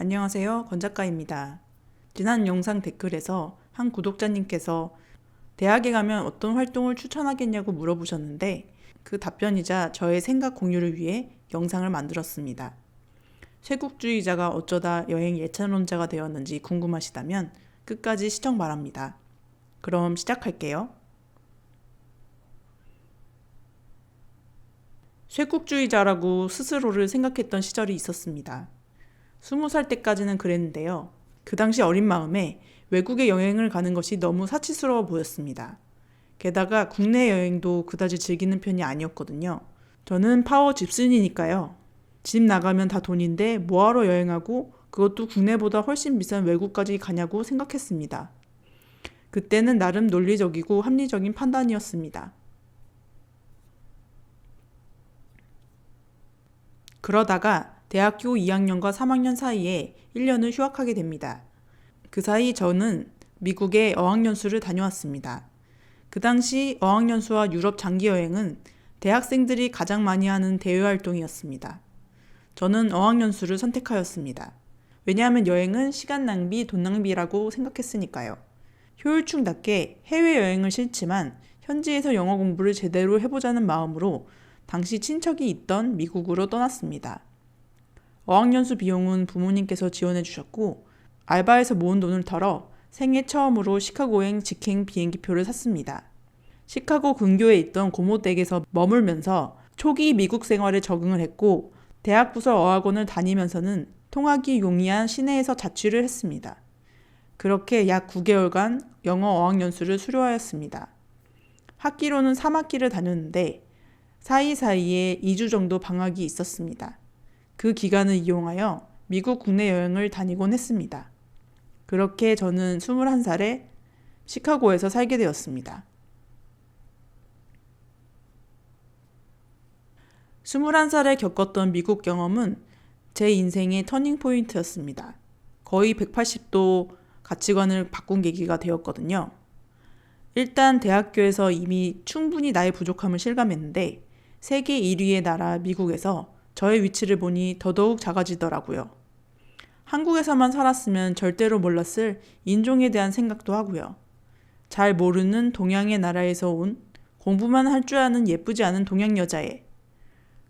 안녕하세요. 권 작가입니다. 지난 영상 댓글에서 한 구독자님께서 대학에 가면 어떤 활동을 추천하겠냐고 물어보셨는데 그 답변이자 저의 생각 공유를 위해 영상을 만들었습니다. 쇄국주의자가 어쩌다 여행 예찬론자가 되었는지 궁금하시다면 끝까지 시청 바랍니다. 그럼 시작할게요. 쇄국주의자라고 스스로를 생각했던 시절이 있었습니다. 20살 때까지는 그랬는데요. 그 당시 어린 마음에 외국에 여행을 가는 것이 너무 사치스러워 보였습니다. 게다가 국내 여행도 그다지 즐기는 편이 아니었거든요. 저는 파워 집순이니까요. 집 나가면 다 돈인데 뭐하러 여행하고 그것도 국내보다 훨씬 비싼 외국까지 가냐고 생각했습니다. 그때는 나름 논리적이고 합리적인 판단이었습니다. 그러다가 대학교 2학년과 3학년 사이에 1년을 휴학하게 됩니다. 그 사이 저는 미국에 어학연수를 다녀왔습니다. 그 당시 어학연수와 유럽 장기여행은 대학생들이 가장 많이 하는 대외활동이었습니다. 저는 어학연수를 선택하였습니다. 왜냐하면 여행은 시간 낭비, 돈 낭비라고 생각했으니까요. 효율충답게 해외여행을 싫지만 현지에서 영어 공부를 제대로 해보자는 마음으로 당시 친척이 있던 미국으로 떠났습니다. 어학연수 비용은 부모님께서 지원해 주셨고 알바에서 모은 돈을 털어 생애 처음으로 시카고행 직행 비행기표를 샀습니다. 시카고 근교에 있던 고모 댁에서 머물면서 초기 미국 생활에 적응을 했고 대학 부서 어학원을 다니면서는 통하기 용이한 시내에서 자취를 했습니다. 그렇게 약 9개월간 영어 어학연수를 수료하였습니다. 학기로는 3학기를 다녔는데 사이사이에 2주 정도 방학이 있었습니다. 그 기간을 이용하여 미국 국내 여행을 다니곤 했습니다. 그렇게 저는 21살에 시카고에서 살게 되었습니다. 21살에 겪었던 미국 경험은 제 인생의 터닝포인트였습니다. 거의 180도 가치관을 바꾼 계기가 되었거든요. 일단 대학교에서 이미 충분히 나의 부족함을 실감했는데 세계 1위의 나라 미국에서 저의 위치를 보니 더더욱 작아지더라고요. 한국에서만 살았으면 절대로 몰랐을 인종에 대한 생각도 하고요. 잘 모르는 동양의 나라에서 온 공부만 할 줄 아는 예쁘지 않은 동양 여자애.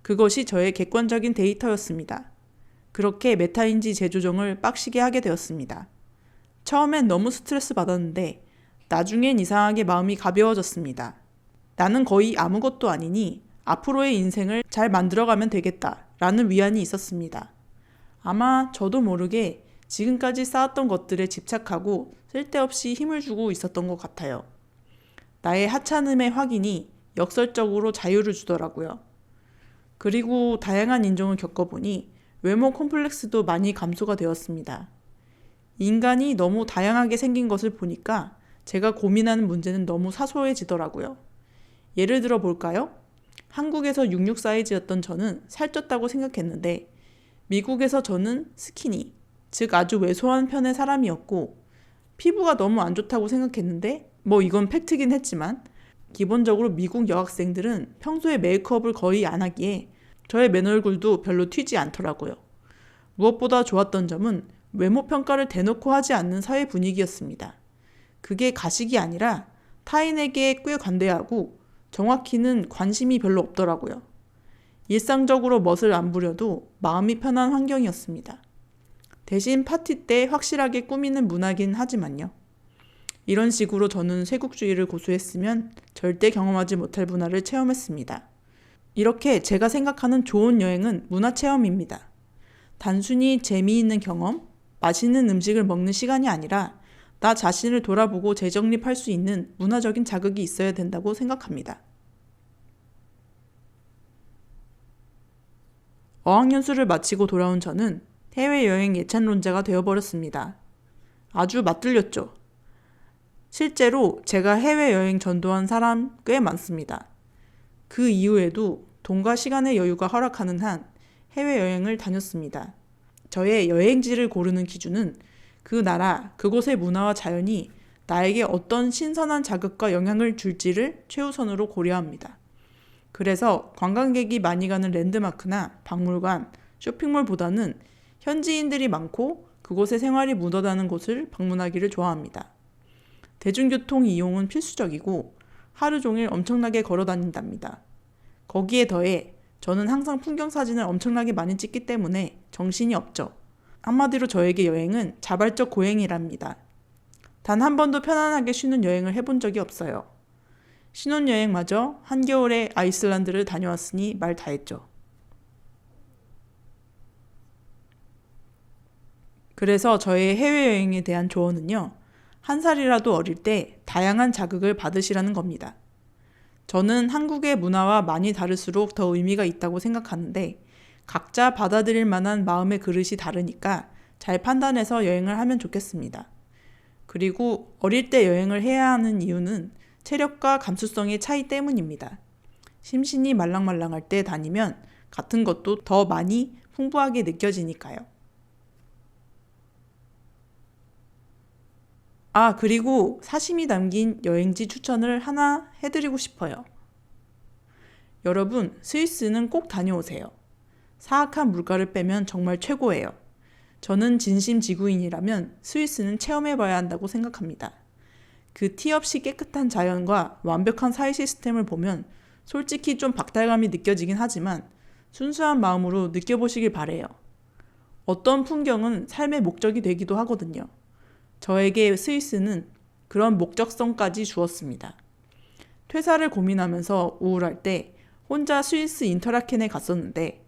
그것이 저의 객관적인 데이터였습니다. 그렇게 메타인지 재조정을 빡시게 하게 되었습니다. 처음엔 너무 스트레스 받았는데 나중엔 이상하게 마음이 가벼워졌습니다. 나는 거의 아무것도 아니니 앞으로의 인생을 잘 만들어가면 되겠다 라는 위안이 있었습니다. 아마 저도 모르게 지금까지 쌓았던 것들에 집착하고 쓸데없이 힘을 주고 있었던 것 같아요. 나의 하찮음의 확인이 역설적으로 자유를 주더라고요. 그리고 다양한 인종을 겪어보니 외모 콤플렉스도 많이 감소가 되었습니다. 인간이 너무 다양하게 생긴 것을 보니까 제가 고민하는 문제는 너무 사소해지더라고요. 예를 들어 볼까요? 한국에서 66 사이즈였던 저는 살쪘다고 생각했는데 미국에서 저는 스키니, 즉 아주 왜소한 편의 사람이었고 피부가 너무 안 좋다고 생각했는데 이건 팩트긴 했지만 기본적으로 미국 여학생들은 평소에 메이크업을 거의 안 하기에 저의 맨얼굴도 별로 튀지 않더라고요. 무엇보다 좋았던 점은 외모 평가를 대놓고 하지 않는 사회 분위기였습니다. 그게 가식이 아니라 타인에게 꽤 관대하고 정확히는 관심이 별로 없더라고요. 일상적으로 멋을 안 부려도 마음이 편한 환경이었습니다. 대신 파티 때 확실하게 꾸미는 문화긴 하지만요. 이런 식으로 저는 쇄국주의를 고수했으면 절대 경험하지 못할 문화를 체험했습니다. 이렇게 제가 생각하는 좋은 여행은 문화체험입니다. 단순히 재미있는 경험, 맛있는 음식을 먹는 시간이 아니라 나 자신을 돌아보고 재정립할 수 있는 문화적인 자극이 있어야 된다고 생각합니다. 어학연수를 마치고 돌아온 저는 해외여행 예찬론자가 되어버렸습니다. 아주 맞들렸죠. 실제로 제가 해외여행 전도한 사람 꽤 많습니다. 그 이후에도 돈과 시간의 여유가 허락하는 한 해외여행을 다녔습니다. 저의 여행지를 고르는 기준은 그 나라, 그곳의 문화와 자연이 나에게 어떤 신선한 자극과 영향을 줄지를 최우선으로 고려합니다. 그래서 관광객이 많이 가는 랜드마크나 박물관, 쇼핑몰보다는 현지인들이 많고 그곳에 생활이 묻어나는 곳을 방문하기를 좋아합니다. 대중교통 이용은 필수적이고 하루 종일 엄청나게 걸어 다닌답니다. 거기에 더해 저는 항상 풍경 사진을 엄청나게 많이 찍기 때문에 정신이 없죠. 한마디로 저에게 여행은 자발적 고행이랍니다. 단 한 번도 편안하게 쉬는 여행을 해본 적이 없어요. 신혼여행마저 한겨울에 아이슬란드를 다녀왔으니 말 다 했죠. 그래서 저의 해외여행에 대한 조언은요. 한 살이라도 어릴 때 다양한 자극을 받으시라는 겁니다. 저는 한국의 문화와 많이 다를수록 더 의미가 있다고 생각하는데 각자 받아들일 만한 마음의 그릇이 다르니까 잘 판단해서 여행을 하면 좋겠습니다. 그리고 어릴 때 여행을 해야 하는 이유는 체력과 감수성의 차이 때문입니다. 심신이 말랑말랑할 때 다니면 같은 것도 더 많이 풍부하게 느껴지니까요. 그리고 사심이 담긴 여행지 추천을 하나 해드리고 싶어요. 여러분, 스위스는 꼭 다녀오세요. 사악한 물가를 빼면 정말 최고예요. 저는 진심 지구인이라면 스위스는 체험해봐야 한다고 생각합니다. 그 티 없이 깨끗한 자연과 완벽한 사회 시스템을 보면 솔직히 좀 박탈감이 느껴지긴 하지만 순수한 마음으로 느껴보시길 바래요. 어떤 풍경은 삶의 목적이 되기도 하거든요. 저에게 스위스는 그런 목적성까지 주었습니다. 퇴사를 고민하면서 우울할 때 혼자 스위스 인터라켄에 갔었는데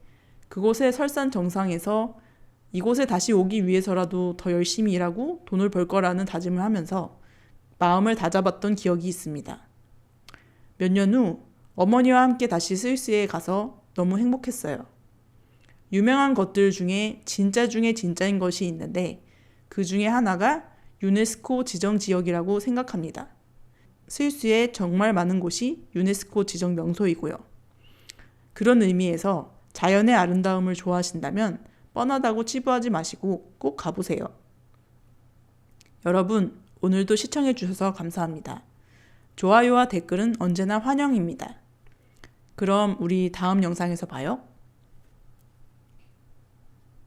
그곳의 설산 정상에서 이곳에 다시 오기 위해서라도 더 열심히 일하고 돈을 벌 거라는 다짐을 하면서 마음을 다잡았던 기억이 있습니다. 몇 년 후 어머니와 함께 다시 스위스에 가서 너무 행복했어요. 유명한 것들 중에 진짜 중에 진짜인 것이 있는데 그 중에 하나가 유네스코 지정 지역이라고 생각합니다. 스위스에 정말 많은 곳이 유네스코 지정 명소이고요. 그런 의미에서 자연의 아름다움을 좋아하신다면 뻔하다고 치부하지 마시고 꼭 가보세요. 여러분, 오늘도 시청해주셔서 감사합니다. 좋아요와 댓글은 언제나 환영입니다. 그럼 우리 다음 영상에서 봐요.